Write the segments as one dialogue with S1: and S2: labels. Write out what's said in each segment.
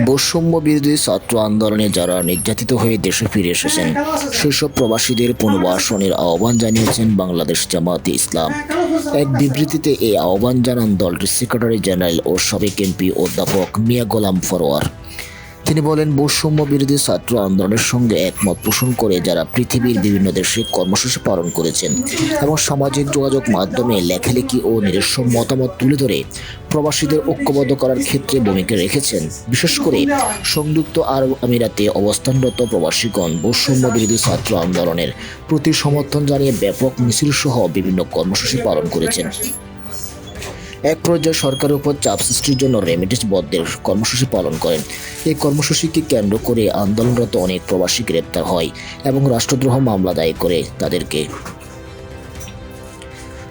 S1: বৈষম্য বিরোধী ছাত্র আন্দোলনে যারা নির্যাতিত হয়ে দেশে ফিরে এসেছেন সেসব প্রবাসীদের পুনর্বাসনের আহ্বান জানিয়েছেন বাংলাদেশ জামায়াতে ইসলাম। এক বিবৃতিতে এই আহ্বান জানান দলটির সেক্রেটারি জেনারেল ও সাবেক এমপি অধ্যাপক মিয়া গোলাম ফরোয়ার। তিনি বলেন, বৈষম্য বিরোধী ছাত্র আন্দোলনের সঙ্গে একমত পোষণ করে যারা পৃথিবীর বিভিন্ন দেশে কর্মসূচি পালন করেছেন এবং সামাজিক যোগাযোগ মাধ্যমে লেখালেখি ও নিজস্ব মতামত তুলে ধরে প্রবাসীদের ঐক্যবদ্ধ করার ক্ষেত্রে ভূমিকা রেখেছেন, বিশেষ করে সংযুক্ত আরব আমিরাতে অবস্থানরত প্রবাসীগণ বৈষম্য বিরোধী ছাত্র আন্দোলনের প্রতি সমর্থন জানিয়ে ব্যাপক মিছিল সহ বিভিন্ন কর্মসূচি পালন করেছেন। এক পর্যায়ে সরকারের উপর চাপ সৃষ্টির জন্য রেমিটেন্স বন্ধের কর্মসূচি পালন করেন। এই কর্মসূচিকে কেন্দ্র করে আন্দোলনরত অনেক প্রবাসী গ্রেপ্তার হয় এবং রাষ্ট্রদ্রোহ মামলা দায়ের করে তাদেরকে।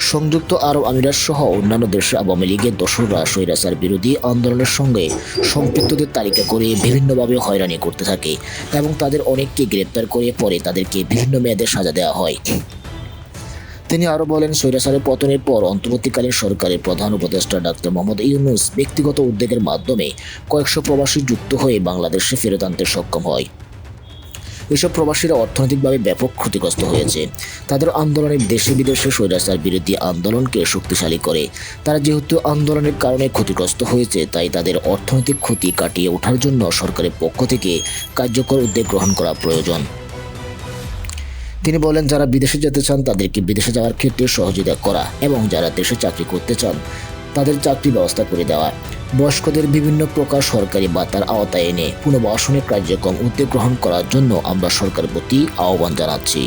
S1: সংযুক্ত আরব আমিরাত সহ অন্যান্য দেশে আওয়ামী লীগের দোসররা স্বৈরাচার বিরোধী আন্দোলনের সঙ্গে সম্পৃক্তদের তালিকা করে বিভিন্নভাবে হয়রানি করতে থাকে এবং তাদের অনেককে গ্রেপ্তার করে পরে তাদেরকে বিভিন্ন মেয়াদে সাজা দেওয়া হয়। তিনি আরও বলেন, স্বৈরাচারের পতনের পর অন্তর্বর্তীকালীন সরকারের প্রধান উপদেষ্টা ডাক্তার মোহাম্মদ ইউনূস ব্যক্তিগত উদ্যোগের মাধ্যমে কয়েকশো প্রবাসী যুক্ত হয়ে বাংলাদেশে ফেরত আনতে সক্ষম হয়। এসব প্রবাসীরা অর্থনৈতিকভাবে ব্যাপক ক্ষতিগ্রস্ত হয়েছে। তাদের আন্দোলনের দেশে বিদেশে স্বৈরাচার বিরোধী আন্দোলনকে শক্তিশালী করে। তারা যেহেতু আন্দোলনের কারণে ক্ষতিগ্রস্ত হয়েছে, তাই তাদের অর্থনৈতিক ক্ষতি কাটিয়ে ওঠার জন্য সরকারের পক্ষ থেকে কার্যকর উদ্যোগ গ্রহণ করা প্রয়োজন। তিনি বলেন, যারা বিদেশে যেতে চান তাদেরকে বিদেশে যাওয়ার ক্ষেত্রে সহযোগিতা করা এবং যারা দেশে চাকরি করতে চান তাদের চাকরি ব্যবস্থা করে দেওয়া, বয়স্কদের বিভিন্ন প্রকার সরকারি ভাতার আওতায় এনে পুনর্বাসনের কার্যক্রম উদ্যোগ গ্রহণ করার জন্য আমরা সরকারের প্রতি আহ্বান জানাচ্ছি।